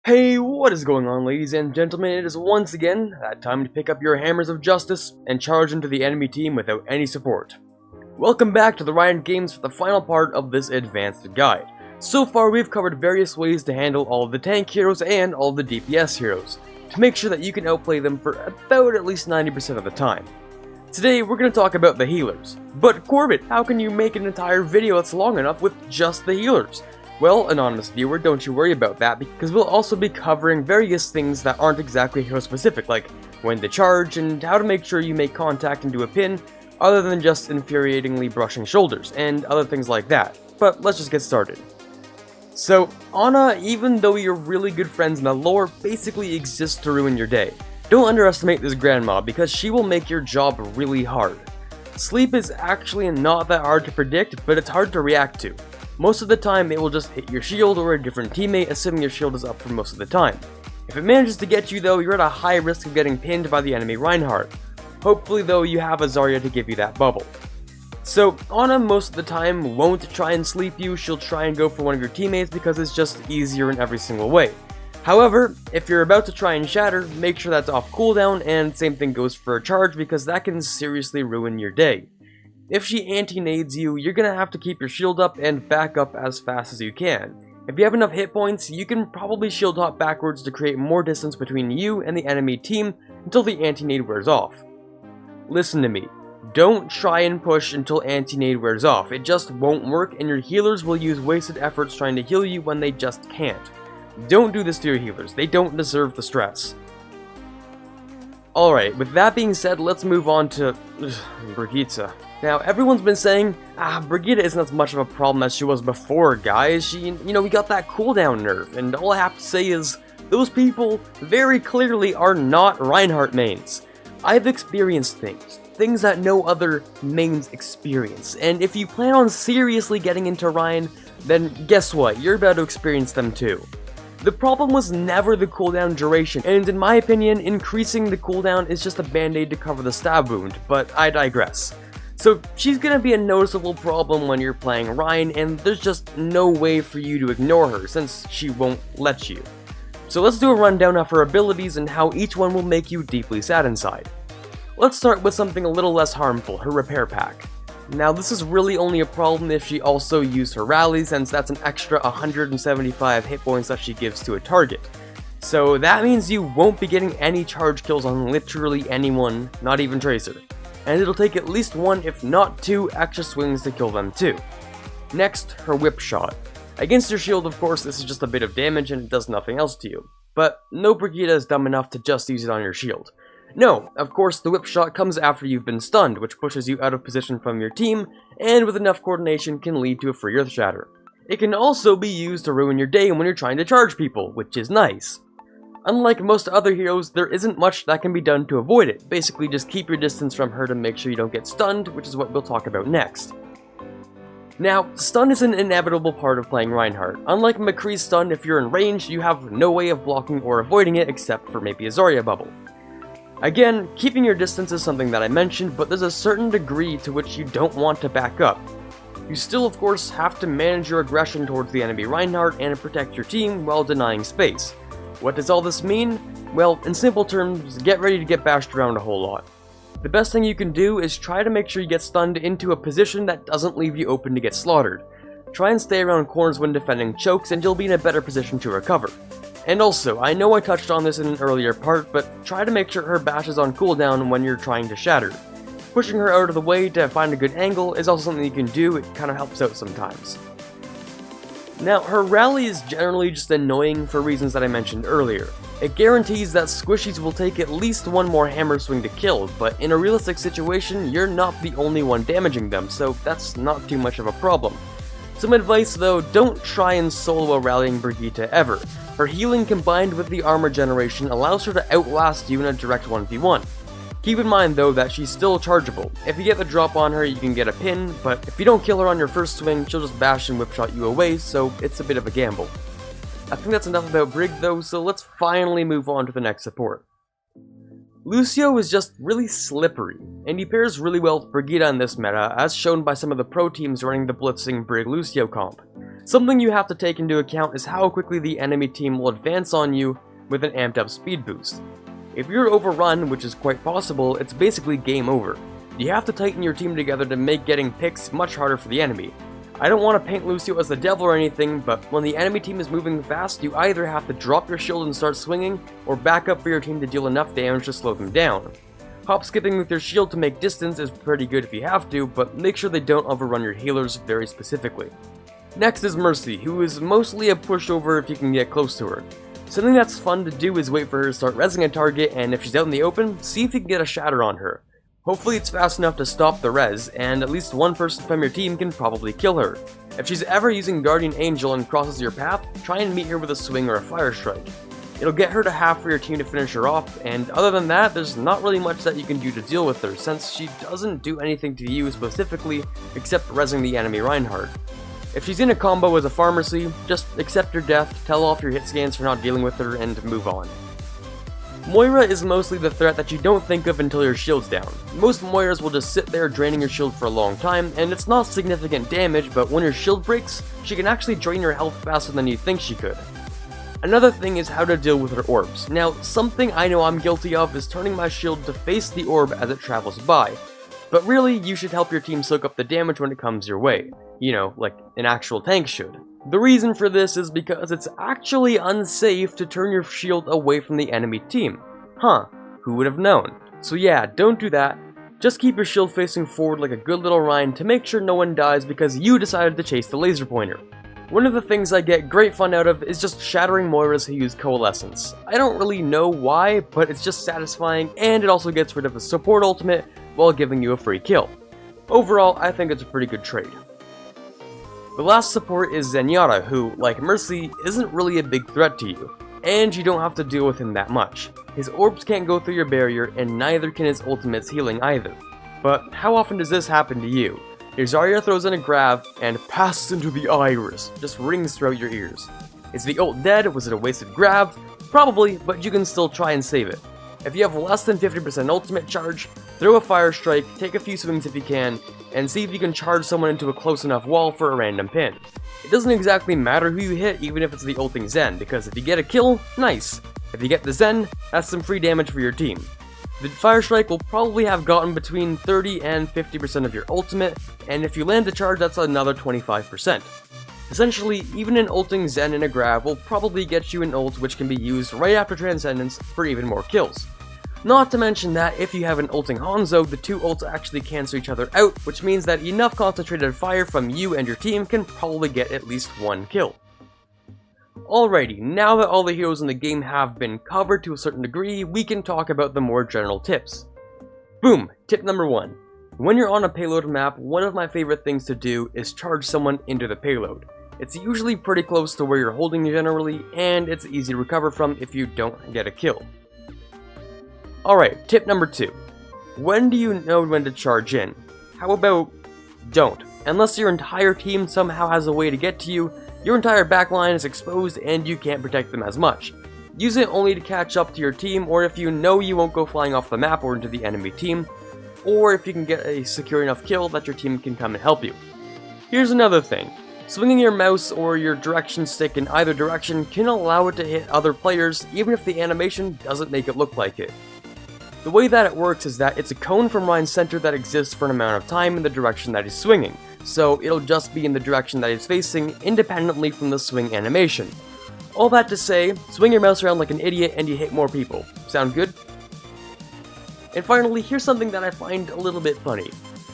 Hey, what is going on, ladies and gentlemen? It is once again that time to pick up your hammers of justice and charge into the enemy team without any support. Welcome back to the Reind games for the final part of this advanced guide. So far we've covered various ways to handle all of the tank heroes and all of the DPS heroes, to make sure that you can outplay them for about at least 90% of the time. Today we're going to talk about the healers. But Quarbit, how can you make an entire video that's long enough with just the healers? Well, anonymous viewer, don't you worry about that, because we'll also be covering various things that aren't exactly hero specific, like when to charge and how to make sure you make contact into a pin, other than just infuriatingly brushing shoulders, and other things like that. But let's just get started. So, Ana, even though you're really good friends in the lore, basically exists to ruin your day. Don't underestimate this grandma, because she will make your job really hard. Sleep is actually not that hard to predict, but it's hard to react to. Most of the time, it will just hit your shield or a different teammate, assuming your shield is up for most of the time. If it manages to get you though, you're at a high risk of getting pinned by the enemy Reinhardt. Hopefully though, you have a Zarya to give you that bubble. So, Ana most of the time won't try and sleep you, she'll try and go for one of your teammates because it's just easier in every single way. However, if you're about to try and shatter, make sure that's off cooldown, and same thing goes for a charge because that can seriously ruin your day. If she anti-nades you, you're gonna have to keep your shield up and back up as fast as you can. If you have enough hit points, you can probably shield hop backwards to create more distance between you and the enemy team until the anti-nade wears off. Listen to me, don't try and push until anti-nade wears off, it just won't work and your healers will use wasted efforts trying to heal you when they just can't. Don't do this to your healers, they don't deserve the stress. Alright, with that being said, let's move on to Brigitte. Now, everyone's been saying, Brigitte isn't as much of a problem as she was before, guys. We got that cooldown nerf, and all I have to say is, those people very clearly are not Reinhardt mains. I've experienced things that no other mains experience, and if you plan on seriously getting into Reind, then guess what, you're about to experience them too. The problem was never the cooldown duration, and in my opinion, increasing the cooldown is just a band-aid to cover the stab wound, but I digress. So she's gonna be a noticeable problem when you're playing Reind, and there's just no way for you to ignore her, since she won't let you. So let's do a rundown of her abilities and how each one will make you deeply sad inside. Let's start with something a little less harmful, her repair pack. Now this is really only a problem if she also used her rally, since that's an extra 175 hit points that she gives to a target. So that means you won't be getting any charge kills on literally anyone, not even Tracer. And it'll take at least one, if not two, extra swings to kill them too. Next, her whip shot. Against your shield, of course, this is just a bit of damage and it does nothing else to you. But no Brigitte is dumb enough to just use it on your shield. No, of course, the whip shot comes after you've been stunned, which pushes you out of position from your team, and with enough coordination can lead to a free earth shatter. It can also be used to ruin your day when you're trying to charge people, which is nice. Unlike most other heroes, there isn't much that can be done to avoid it. Basically, just keep your distance from her to make sure you don't get stunned, which is what we'll talk about next. Now, stun is an inevitable part of playing Reinhardt. Unlike McCree's stun, if you're in range, you have no way of blocking or avoiding it except for maybe a Zarya bubble. Again, keeping your distance is something that I mentioned, but there's a certain degree to which you don't want to back up. You still, of course, have to manage your aggression towards the enemy Reinhardt and protect your team while denying space. What does all this mean? Well, in simple terms, get ready to get bashed around a whole lot. The best thing you can do is try to make sure you get stunned into a position that doesn't leave you open to get slaughtered. Try and stay around corners when defending chokes and you'll be in a better position to recover. And also, I know I touched on this in an earlier part, but try to make sure her bash is on cooldown when you're trying to shatter. Pushing her out of the way to find a good angle is also something you can do, it kind of helps out sometimes. Now, her rally is generally just annoying for reasons that I mentioned earlier. It guarantees that squishies will take at least one more hammer swing to kill, but in a realistic situation, you're not the only one damaging them, so that's not too much of a problem. Some advice though, don't try and solo a rallying Brigitte ever. Her healing combined with the armor generation allows her to outlast you in a direct 1v1. Keep in mind though that she's still chargeable. If you get the drop on her, you can get a pin, but if you don't kill her on your first swing, she'll just bash and whip shot you away, so it's a bit of a gamble. I think that's enough about Brig though, so let's finally move on to the next support. Lucio is just really slippery, and he pairs really well with Brigitte in this meta, as shown by some of the pro teams running the blitzing Brig Lucio comp. Something you have to take into account is how quickly the enemy team will advance on you with an amped up speed boost. If you're overrun, which is quite possible, it's basically game over. You have to tighten your team together to make getting picks much harder for the enemy. I don't want to paint Lucio as the devil or anything, but when the enemy team is moving fast, you either have to drop your shield and start swinging, or back up for your team to deal enough damage to slow them down. Hop skipping with your shield to make distance is pretty good if you have to, but make sure they don't overrun your healers very specifically. Next is Mercy, who is mostly a pushover if you can get close to her. Something that's fun to do is wait for her to start rezzing a target, and if she's out in the open, see if you can get a shatter on her. Hopefully it's fast enough to stop the res, and at least one person from your team can probably kill her. If she's ever using Guardian Angel and crosses your path, try and meet her with a swing or a fire strike. It'll get her to half for your team to finish her off, and other than that, there's not really much that you can do to deal with her, since she doesn't do anything to you specifically except rezzing the enemy Reinhardt. If she's in a combo with a pharmacy, just accept her death, tell off your hit scans for not dealing with her, and move on. Moira is mostly the threat that you don't think of until your shield's down. Most Moiras will just sit there draining your shield for a long time, and it's not significant damage, but when your shield breaks, she can actually drain your health faster than you think she could. Another thing is how to deal with her orbs. Now, something I know I'm guilty of is turning my shield to face the orb as it travels by. But really, you should help your team soak up the damage when it comes your way. You know, like an actual tank should. The reason for this is because it's actually unsafe to turn your shield away from the enemy team. Huh, who would have known? So yeah, don't do that. Just keep your shield facing forward like a good little Reind to make sure no one dies because you decided to chase the laser pointer. One of the things I get great fun out of is just shattering Moiras who use Coalescence. I don't really know why, but it's just satisfying, and it also gets rid of a support ultimate while giving you a free kill. Overall, I think it's a pretty good trade. The last support is Zenyatta, who, like Mercy, isn't really a big threat to you, and you don't have to deal with him that much. His orbs can't go through your barrier, and neither can his ultimate's healing either. But how often does this happen to you? Your Zarya throws in a grab, and passes into the iris, just rings throughout your ears. Is the ult dead? Was it a wasted grab? Probably, but you can still try and save it. If you have less than 50% ultimate charge, throw a fire strike, take a few swings if you can, and see if you can charge someone into a close enough wall for a random pin. It doesn't exactly matter who you hit even if it's the ulting Zen, because if you get a kill, nice. If you get the Zen, that's some free damage for your team. The fire strike will probably have gotten between 30 and 50% of your ultimate, and if you land the charge, that's another 25%. Essentially, even an ulting Zen in a grab will probably get you an ult which can be used right after Transcendence for even more kills. Not to mention that if you have an ulting Hanzo, the two ults actually cancel each other out, which means that enough concentrated fire from you and your team can probably get at least one kill. Alrighty, now that all the heroes in the game have been covered to a certain degree, we can talk about the more general tips. Boom! Tip number 1. When you're on a payload map, one of my favorite things to do is charge someone into the payload. It's usually pretty close to where you're holding generally, and it's easy to recover from if you don't get a kill. Alright, tip number 2. When do you know when to charge in? How about don't? Unless your entire team somehow has a way to get to you, your entire backline is exposed and you can't protect them as much. Use it only to catch up to your team, or if you know you won't go flying off the map or into the enemy team, or if you can get a secure enough kill that your team can come and help you. Here's another thing. Swinging your mouse or your direction stick in either direction can allow it to hit other players even if the animation doesn't make it look like it. The way that it works is that it's a cone from Rein's center that exists for an amount of time in the direction that he's swinging, so it'll just be in the direction that he's facing independently from the swing animation. All that to say, swing your mouse around like an idiot and you hit more people. Sound good? And finally, here's something that I find a little bit funny.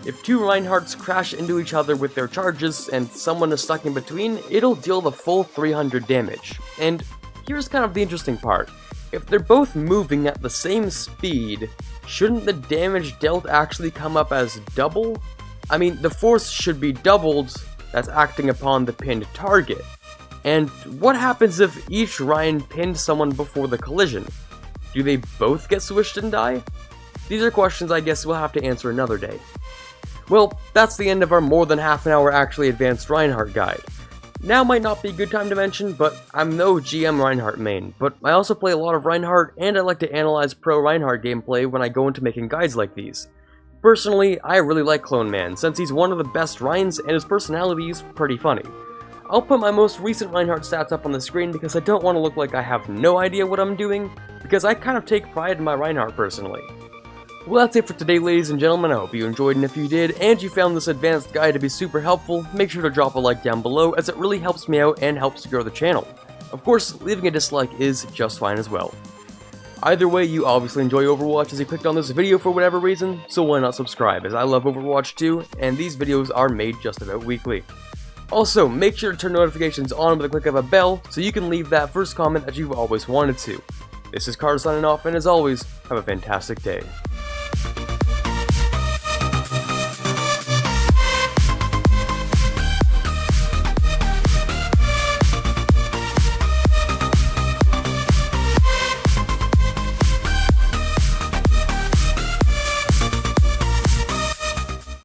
If two Reinhardts crash into each other with their charges and someone is stuck in between, it'll deal the full 300 damage. And here's kind of the interesting part. If they're both moving at the same speed, shouldn't the damage dealt actually come up as double? I mean, the force should be doubled that's acting upon the pinned target. And what happens if each Reind pinned someone before the collision? Do they both get swished and die? These are questions I guess we'll have to answer another day. Well, that's the end of our more than half an hour actually advanced Reinhardt guide. Now might not be a good time to mention, but I'm no GM Reinhardt main, but I also play a lot of Reinhardt, and I like to analyze pro Reinhardt gameplay when I go into making guides like these. Personally, I really like Clone Man, since he's one of the best Reinds and his personality is pretty funny. I'll put my most recent Reinhardt stats up on the screen because I don't want to look like I have no idea what I'm doing, because I kind of take pride in my Reinhardt personally. Well, that's it for today, ladies and gentlemen. I hope you enjoyed, and if you did, and you found this advanced guide to be super helpful, make sure to drop a like down below, as it really helps me out and helps to grow the channel. Of course, leaving a dislike is just fine as well. Either way, you obviously enjoy Overwatch as you clicked on this video for whatever reason, so why not subscribe, as I love Overwatch too, and these videos are made just about weekly. Also, make sure to turn notifications on with a click of a bell, so you can leave that first comment that you've always wanted to. This is Carter signing off, and as always, have a fantastic day.